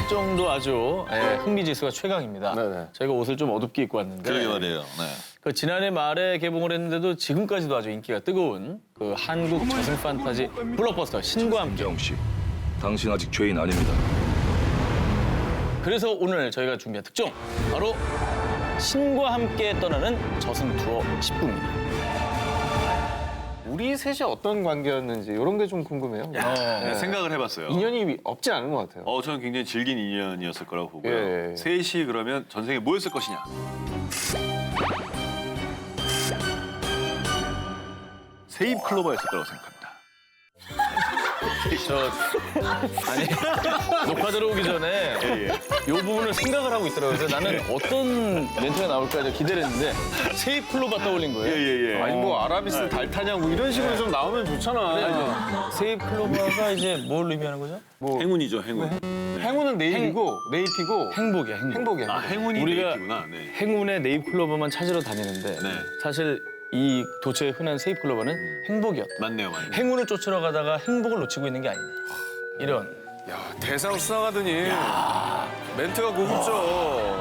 정도 아주 흥미지수가 최강입니다. 네네. 저희가 옷을 좀 어둡게 입고 왔는데 그러게 말이에요. 네. 그 지난해 말에 개봉을 했는데도 지금까지도 아주 인기가 뜨거운 그 한국 저승 판타지 블록버스터 신과 함께. 정 씨, 당신 아직 죄인 아닙니다. 그래서 오늘 저희가 준비한 특종 바로 신과 함께 떠나는 저승 투어 19입니다. 우리 셋이 어떤 관계였는지 이런 게 좀 궁금해요. 네, 생각을 해봤어요. 인연이 없지 않은 것 같아요. 저는 굉장히 질긴 인연이었을 거라고 보고요. 예. 셋이 그러면 전생에 뭐였을 것이냐? 세입 클로버였을 거라고 생각합니다. 아니 녹화 들어오기 전에 예. 이 부분을 생각을 하고 있더라고요. 그래서 나는 어떤 멘트가 나올까 이제 기대를 했는데 세입 클로버 떠올린 거예요. 예. 아니 뭐 아라비스 달 타냐고 이런 식으로 좀 나오면 좋잖아. 세입 클로버가 이제 뭘 의미하는 거죠? 뭐 행운이죠, 행운. 행운은 네잎이고 행복이야, 행복. 행복이야. 아, 행운이 우리가 네잎이구나. 네. 행운의 네잎 클로버만 찾으러 다니는데 네. 사실 이 도처의 흔한 세잎 클로버는 행복이었다. 맞네요. 행운을 쫓으러 가다가 행복을 놓치고 있는 게 아니냐. 이런. 야 대상 수상하더니 멘트가 고급져.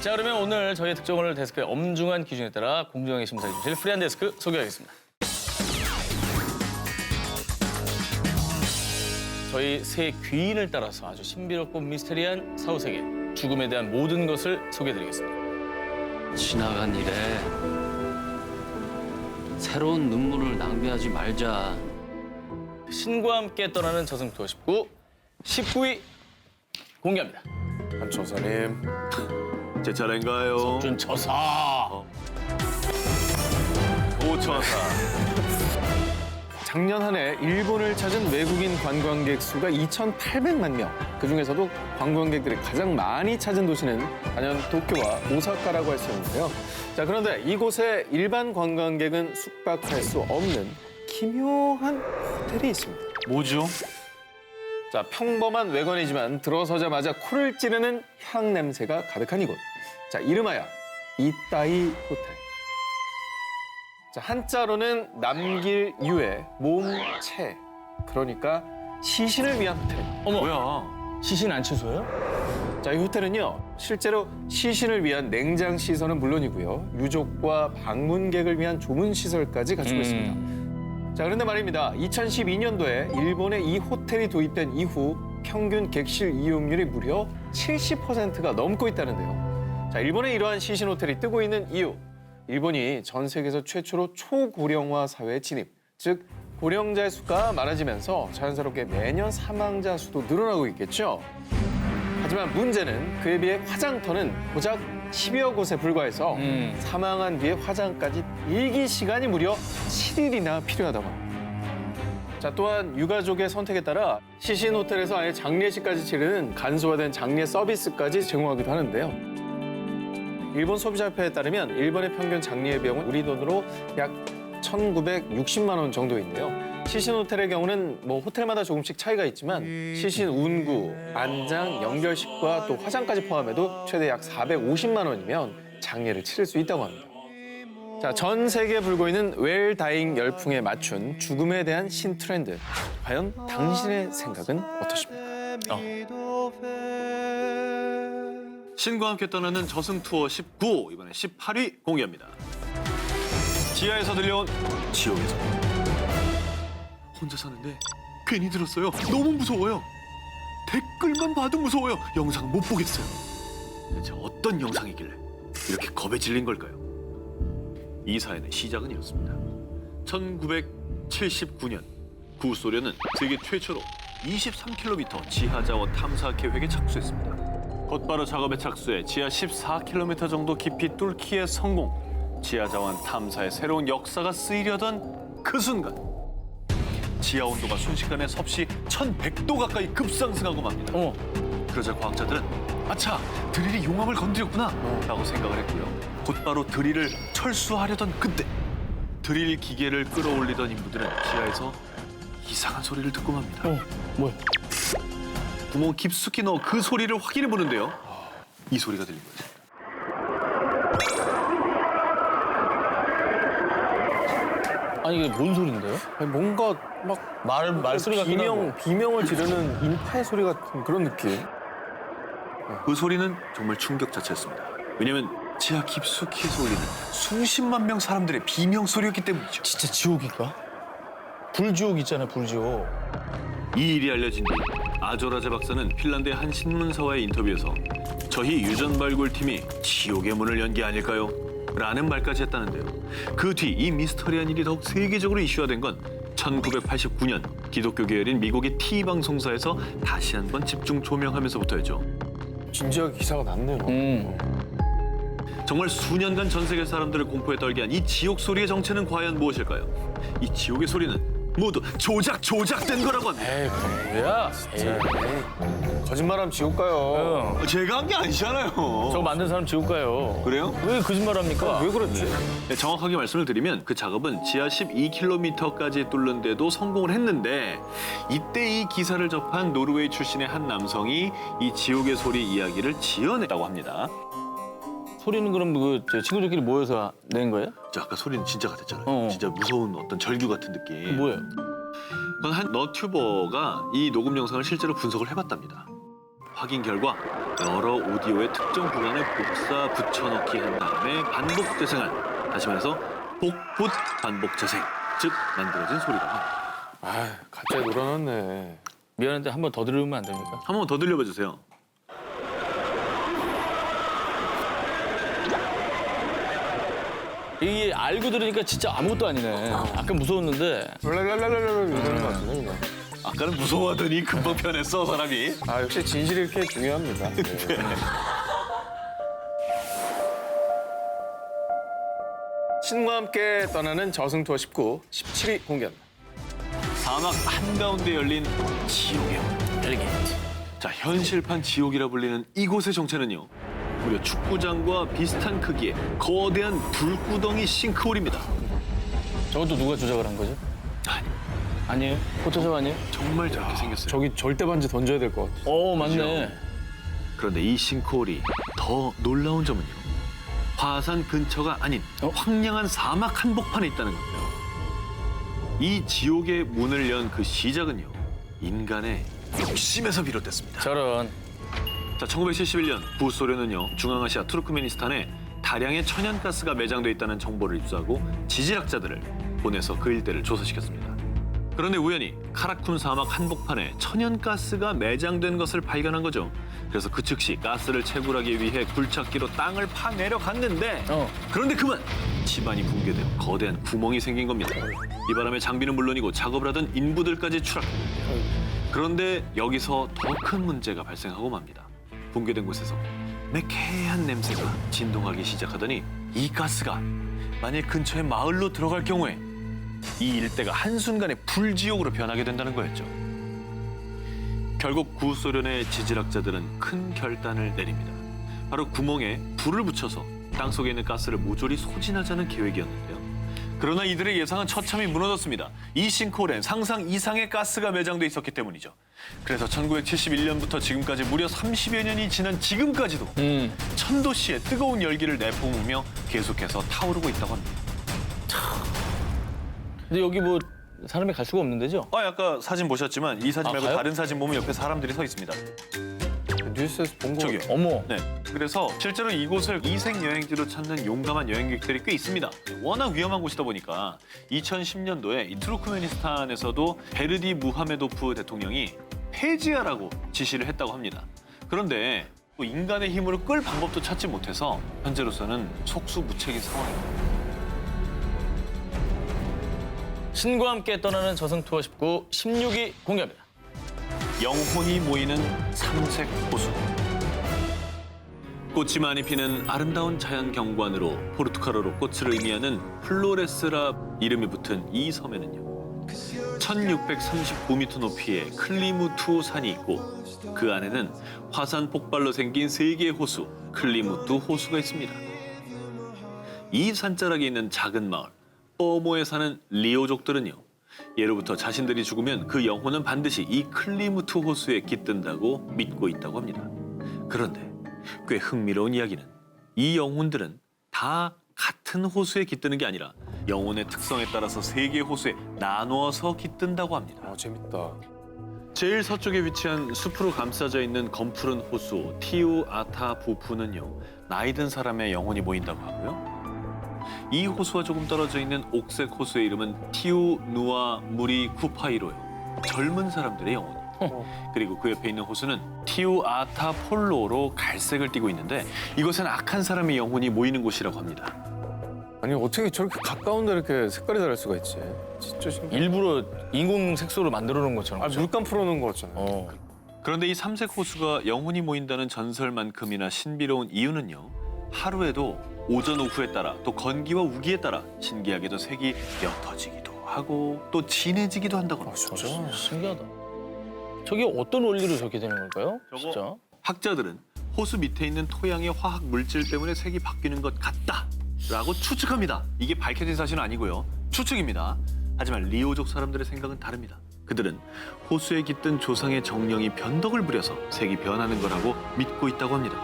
자, 그러면 오늘 저희 특종을 데스크의 엄중한 기준에 따라 공정하게 심사해 주실 프리한 데스크 소개하겠습니다. 저희 새 귀인을 따라서 아주 신비롭고 미스테리한 사후세계, 죽음에 대한 모든 것을 소개해드리겠습니다. 지나간 일에 새로운 눈물을 낭비하지 말자. 신과 함께 떠나는 저승 투어 19위 공개합니다. 한초사님. 제 차례인가요? 준 처사. 오처사. 작년 한 해 일본을 찾은 외국인 관광객 수가 2,800만 명. 그중에서도 관광객들이 가장 많이 찾은 도시는 단연 도쿄와 오사카라고 할 수 있는데요. 자, 그런데 이곳에 일반 관광객은 숙박할 수 없는 기묘한 호텔이 있습니다. 뭐죠? 자, 평범한 외관이지만 들어서자마자 코를 찌르는 향 냄새가 가득한 이곳. 자, 이름하여 이따이 호텔. 자, 한자로는 남길 유의 몸체. 그러니까 시신을 위한 호텔. 어머, 뭐야? 시신 안치소예요? 자, 이 호텔은요, 실제로 시신을 위한 냉장 시설은 물론이고요, 유족과 방문객을 위한 조문 시설까지 갖추고 있습니다. 자, 그런데 말입니다. 2012년도에 일본에 이 호텔이 도입된 이후 평균 객실 이용률이 무려 70%가 넘고 있다는데요. 자, 일본에 이러한 시신 호텔이 뜨고 있는 이유. 일본이 전 세계에서 최초로 초고령화 사회에 진입, 즉 고령자의 수가 많아지면서 자연스럽게 매년 사망자 수도 늘어나고 있겠죠. 하지만 문제는 그에 비해 화장터는 고작 10여 곳에 불과해서 사망한 뒤에 화장까지 대기 시간이 무려 7일이나 필요하다고 합니다. 자, 또한 유가족의 선택에 따라 시신 호텔에서 아예 장례식까지 치르는 간소화된 장례 서비스까지 제공하기도 하는데요. 일본 소비자협회에 따르면 일본의 평균 장례 비용은 우리 돈으로 약 1,960만 원 정도인데요. 시신 호텔의 경우는 뭐 호텔마다 조금씩 차이가 있지만 시신 운구, 안장, 연결식과 또 화장까지 포함해도 최대 약 450만 원이면 장례를 치를 수 있다고 합니다. 자, 전 세계에 불고 있는 웰다잉 열풍에 맞춘 죽음에 대한 신트렌드. 과연 당신의 생각은 어떠십니까? 신과 함께 떠나는 저승 투어 19, 이번에 18위 공개합니다. 지하에서 들려온 지옥에서. 혼자 사는데 괜히 들었어요. 너무 무서워요. 댓글만 봐도 무서워요. 영상 못 보겠어요. 대체 어떤 영상이길래 이렇게 겁에 질린 걸까요? 이 사연의 시작은 이렇습니다. 1979년 구소련은 세계 최초로 23km 지하 자원 탐사 계획에 착수했습니다. 곧바로 작업에 착수해 지하 14km 정도 깊이 뚫기에 성공. 지하 자원 탐사의 새로운 역사가 쓰이려던 그 순간 지하 온도가 순식간에 섭씨 1100도 가까이 급상승하고 맙니다. 그러자 과학자들은 아차, 드릴이 용암을 건드렸구나 라고 생각을 했고요. 곧바로 드릴을 철수하려던 그때 드릴 기계를 끌어올리던 인부들은 지하에서 이상한 소리를 듣고 맙니다. 뭐야? 구멍 깊숙이 넣어 그 소리를 확인해 보는데요. 이 소리가 들린 거죠. 아니 이게 뭔 소린데요? 아니, 뭔가 막 말소리 같긴 하고. 비명을 지르는 인파의 소리 같은 그런 느낌. 그 소리는 정말 충격 자체였습니다. 왜냐면 지하 깊숙이에서 울리는 수십만 명 사람들의 비명 소리였기 때문이죠. 진짜 지옥인가? 불지옥 있잖아요, 불지옥. 이 일이 알려진 뒤 아조라제 박사는 핀란드의 한 신문사와의 인터뷰에서 저희 유전 발굴팀이 지옥의 문을 연 게 아닐까요? 라는 말까지 했다는데요. 그 뒤 이 미스터리한 일이 더욱 세계적으로 이슈화된 건 1989년 기독교 계열인 미국의 T방송사에서 다시 한번 집중 조명하면서부터였죠. 진지하게 기사가 났네요. 정말 수년간 전 세계 사람들을 공포에 떨게 한 이 지옥 소리의 정체는 과연 무엇일까요? 이 지옥의 소리는 모두 조작된 거라고 합니다. 에이, 뭐야? 거짓말하면 지옥 가요. 제가 한 게 아니잖아요. 저거 만든 사람 지옥 가요. 그래요? 왜 거짓말합니까? 왜 그렇지? 네, 정확하게 말씀을 드리면 그 작업은 지하 12km까지 뚫는데도 성공을 했는데 이때 이 기사를 접한 노르웨이 출신의 한 남성이 이 지옥의 소리 이야기를 지어냈다고 합니다. 소리는 그럼 그 친구들끼리 모여서 낸 거예요? 저 아까 소리는 진짜 같았잖아요. 어. 진짜 무서운 어떤 절규 같은 느낌. 뭐예요? 그건 한 너튜버가 이 녹음 영상을 실제로 분석을 해봤답니다. 확인 결과 여러 오디오의 특정 구간에 복사 붙여넣기 한 다음에 반복 재생한, 다시 말해서 복붙 반복 재생, 즉 만들어진 소리라고 합니다. 아, 가짜에 놀아놨네. 미안한데 한 번 더 들으면 안 됩니까? 한 번 더 들려봐 주세요. 이게 알고 들으니까 진짜 아무것도 아니네. 아까 무서웠는데. 랄랄랄랄랄 이러는 것 같은데 그냥. 아까는 무서워하더니 금방 변했어 사람이. 아, 역시 진실이 이렇게 중요합니다. 네. 신과 함께 떠나는 저승 투어 17위 공개합니다. 사막 한가운데 열린 지옥의 문. 엘리게이트. 자, 현실판 지옥이라 불리는 이곳의 정체는요, 무려 축구장과 비슷한 크기의 거대한 불구덩이 싱크홀입니다. 저것도 누가 조작을 한 거죠? 아니, 아니에요? 포토샵 아니에요? 정말 저렇게 생겼어요. 저기 절대 반지 던져야 될 것 같아. 맞네. 그런데 이 싱크홀이 더 놀라운 점은요, 화산 근처가 아닌 황량한 사막 한복판에 있다는 겁니다. 이 지옥의 문을 연 그 시작은요, 인간의 욕심에서 비롯됐습니다. 저런. 자, 1971년 구소련은요, 중앙아시아 투르크메니스탄에 다량의 천연가스가 매장돼 있다는 정보를 입수하고 지질학자들을 보내서 그 일대를 조사시켰습니다. 그런데 우연히 카라쿤 사막 한복판에 천연가스가 매장된 것을 발견한 거죠. 그래서 그 즉시 가스를 채굴하기 위해 굴착기로 땅을 파내려 갔는데 그런데 그만 집안이 붕괴되어 거대한 구멍이 생긴 겁니다. 이 바람에 장비는 물론이고 작업을 하던 인부들까지 추락합니다. 그런데 여기서 더 큰 문제가 발생하고 맙니다. 붕괴된 곳에서 매캐한 냄새가 진동하기 시작하더니 이 가스가 만약 근처의 마을로 들어갈 경우에 이 일대가 한순간에 불지옥으로 변하게 된다는 거였죠. 결국 구소련의 지질학자들은 큰 결단을 내립니다. 바로 구멍에 불을 붙여서 땅속에 있는 가스를 모조리 소진하자는 계획이었는데요. 그러나 이들의 예상은 처참히 무너졌습니다. 이 싱크홀엔 상상 이상의 가스가 매장돼 있었기 때문이죠. 그래서 1971년부터 지금까지 무려 30여 년이 지난 지금까지도 천도씨의 뜨거운 열기를 내뿜으며 계속해서 타오르고 있다고 합니다. 근데 여기 뭐 사람이 갈 수가 없는 데죠? 아까 사진 보셨지만 이 사진 말고 가요? 다른 사진 보면 옆에 사람들이 서 있습니다. 뉴스에서 본 거. 저기요. 어머. 네. 그래서 실제로 이곳을 이색 여행지로 찾는 용감한 여행객들이 꽤 있습니다. 워낙 위험한 곳이다 보니까 2010년도에 이 투르크메니스탄에서도 베르디 무하메도프 대통령이 폐지하라고 지시를 했다고 합니다. 그런데 또 인간의 힘으로 끌 방법도 찾지 못해서 현재로서는 속수무책인 상황입니다. 신과 함께 떠나는 저승 투어 19, 16위 공개합니다. 영혼이 모이는 삼색 호수. 꽃이 많이 피는 아름다운 자연 경관으로 포르투갈어로 꽃을 의미하는 플로레스라 이름이 붙은 이 섬에는요, 1639m 높이의 클리무투 산이 있고 그 안에는 화산 폭발로 생긴 세 개의 호수, 클리무투 호수가 있습니다. 이 산자락에 있는 작은 마을 뽀모에 사는 리오족들은요, 예로부터 자신들이 죽으면 그 영혼은 반드시 이 클리무투 호수에 깃든다고 믿고 있다고 합니다. 그런데 꽤 흥미로운 이야기는 이 영혼들은 다 같은 호수에 깃드는 게 아니라 영혼의 특성에 따라서 3개의 호수에 나누어서 깃든다고 합니다. 아, 재밌다. 제일 서쪽에 위치한 숲으로 감싸져 있는 검푸른 호수 티우아타푸푸는요, 나이 든 사람의 영혼이 모인다고 하고요. 이 호수와 조금 떨어져 있는 옥색 호수의 이름은 티우누아무리쿠파이로요, 젊은 사람들의 영혼. 그리고 그 옆에 있는 호수는 티우아타폴로로 갈색을 띠고 있는데, 이것은 악한 사람의 영혼이 모이는 곳이라고 합니다. 아니 어떻게 저렇게 가까운데 이렇게 색깔이 다를 수가 있지? 진짜 신기해. 일부러 인공 색소를 만들어 놓은 것처럼. 아, 그죠? 물감 풀어놓은 거 같잖아요. 그런데 이 삼색 호수가 영혼이 모인다는 전설만큼이나 신비로운 이유는요, 하루에도 오전 오후에 따라 또 건기와 우기에 따라 신기하게도 색이 옅어지기도 하고 또 진해지기도 한다고 합니다. 진짜? 신기하다. 저게 어떤 원리로 저렇게 되는 걸까요? 진짜. 학자들은 호수 밑에 있는 토양의 화학 물질 때문에 색이 바뀌는 것 같다라고 추측합니다. 이게 밝혀진 사실은 아니고요, 추측입니다. 하지만 리오족 사람들의 생각은 다릅니다. 그들은 호수에 깃든 조상의 정령이 변덕을 부려서 색이 변하는 거라고 믿고 있다고 합니다.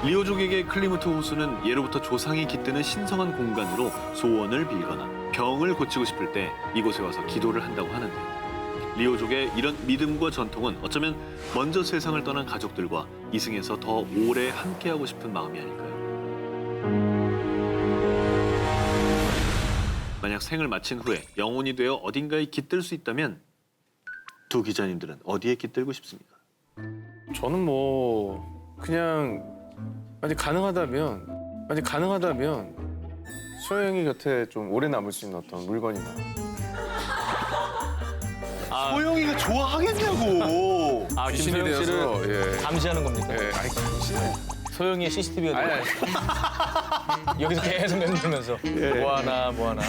리오족에게 클리무트 호수는 예로부터 조상이 깃드는 신성한 공간으로 소원을 빌거나 병을 고치고 싶을 때 이곳에 와서 기도를 한다고 하는데, 리오족의 이런 믿음과 전통은 어쩌면 먼저 세상을 떠난 가족들과 이승에서 더 오래 함께하고 싶은 마음이 아닐까요? 만약 생을 마친 후에 영혼이 되어 어딘가에 깃들 수 있다면 두 기자님들은 어디에 깃들고 싶습니까? 저는 뭐 그냥 만약 가능하다면 소영이 곁에 좀 오래 남을 수 있는 어떤 물건이나. 소영이가 좋아하겠냐고. 아, 귀신이 김소영 씨를 되어서, 예. 감시하는 겁니까? 예, 아니 당신은 소영이의 CCTV가 아니, 여기서 계속 맴돌면서 뭐 하나 뭐 하나.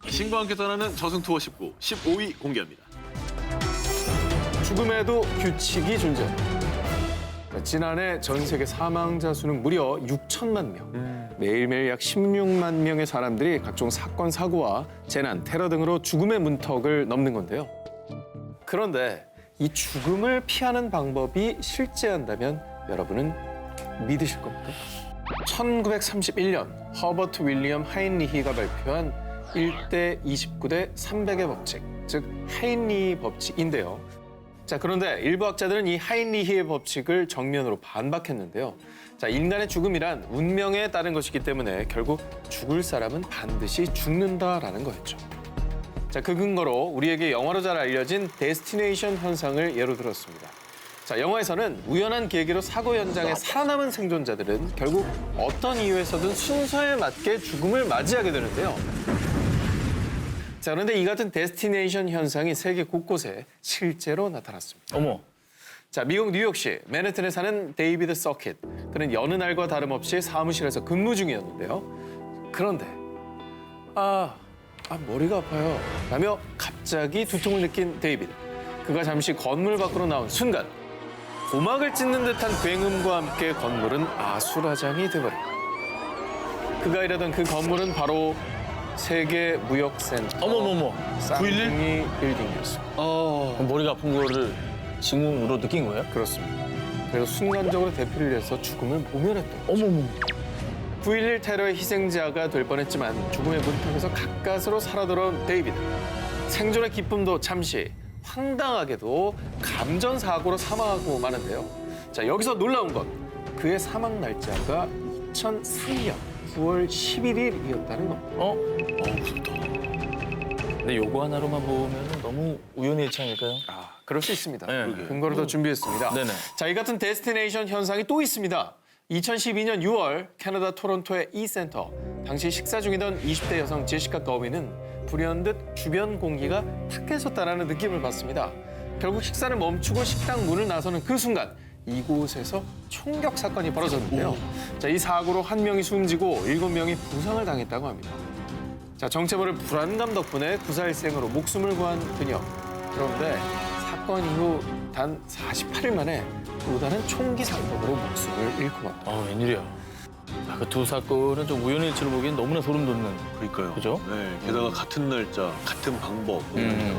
신과 함께 떠나는 저승 투어 19, 15위 공개합니다. 죽음에도 규칙이 존재합니다. 지난해 전 세계 사망자 수는 무려 6천만 명. 매일매일 약 16만 명의 사람들이 각종 사건, 사고와 재난, 테러 등으로 죽음의 문턱을 넘는 건데요. 그런데 이 죽음을 피하는 방법이 실제한다면 여러분은 믿으실 겁니까? 1931년 허버트 윌리엄 하인리히가 발표한 1대 29대 300의 법칙, 즉 하인리히 법칙인데요. 자, 그런데 일부 학자들은 이 하인리히의 법칙을 정면으로 반박했는데요. 자, 인간의 죽음이란 운명에 따른 것이기 때문에 결국 죽을 사람은 반드시 죽는다라는 거였죠. 자, 그 근거로 우리에게 영화로 잘 알려진 데스티네이션 현상을 예로 들었습니다. 자, 영화에서는 우연한 계기로 사고 현장에 살아남은 생존자들은 결국 어떤 이유에서든 순서에 맞게 죽음을 맞이하게 되는데요. 자, 그런데 이 같은 데스티네이션 현상이 세계 곳곳에 실제로 나타났습니다. 어머. 자, 미국 뉴욕시 맨해튼에 사는 데이비드 서킷. 그는 여느 날과 다름없이 사무실에서 근무 중이었는데요. 그런데 머리가 아파요 라며 갑자기 두통을 느낀 데이비드. 그가 잠시 건물 밖으로 나온 순간 고막을 찢는 듯한 굉음과 함께 건물은 아수라장이 돼버립니다. 그가 일하던 그 건물은 바로 세계무역센터 어머머머. 911 빌딩이었습니다. 머리가 아픈 거를 징후로 느낀 거예요? 그렇습니다. 그래서 순간적으로 대피를 해서 죽음을 모면했던 거죠. 어머머. 9.11 테러의 희생자가 될 뻔했지만 죽음의 문턱에서 가까스로 살아 돌아온 데이비드. 생존의 기쁨도 잠시, 황당하게도 감전사고로 사망하고 마는데요. 자, 여기서 놀라운 건 그의 사망 날짜가 2003년 9월 11일이었다는 겁니다. 무섭다. 근데 요거 하나로만 보면 너무 우연의 일치 아닐까요? 그럴 수 있습니다. 네. 근거를 더 준비했습니다. 네네. 자, 이 같은 데스티네이션 현상이 또 있습니다. 2012년 6월 캐나다 토론토의 이 센터. 당시 식사 중이던 20대 여성 제시카 거비는 불현듯 주변 공기가 탁해졌다는 느낌을 받습니다. 결국 식사를 멈추고 식당 문을 나서는 그 순간 이곳에서 총격 사건이 벌어졌는데요. 자, 이 사고로 1명이 숨지고 7명이 부상을 당했다고 합니다. 자, 정체모를 불안감 덕분에 구사일생으로 목숨을 구한 그녀. 그런데 사건 이후 단 48일 만에 또 다른 총기 사건으로 목숨을 잃고 맙니다. 웬일이야. 그 두 사건은 좀 우연의 일치로 보기엔 너무나 소름 돋는. 그러니까요. 그죠? 네, 게다가 같은 날짜, 같은 방법. 음.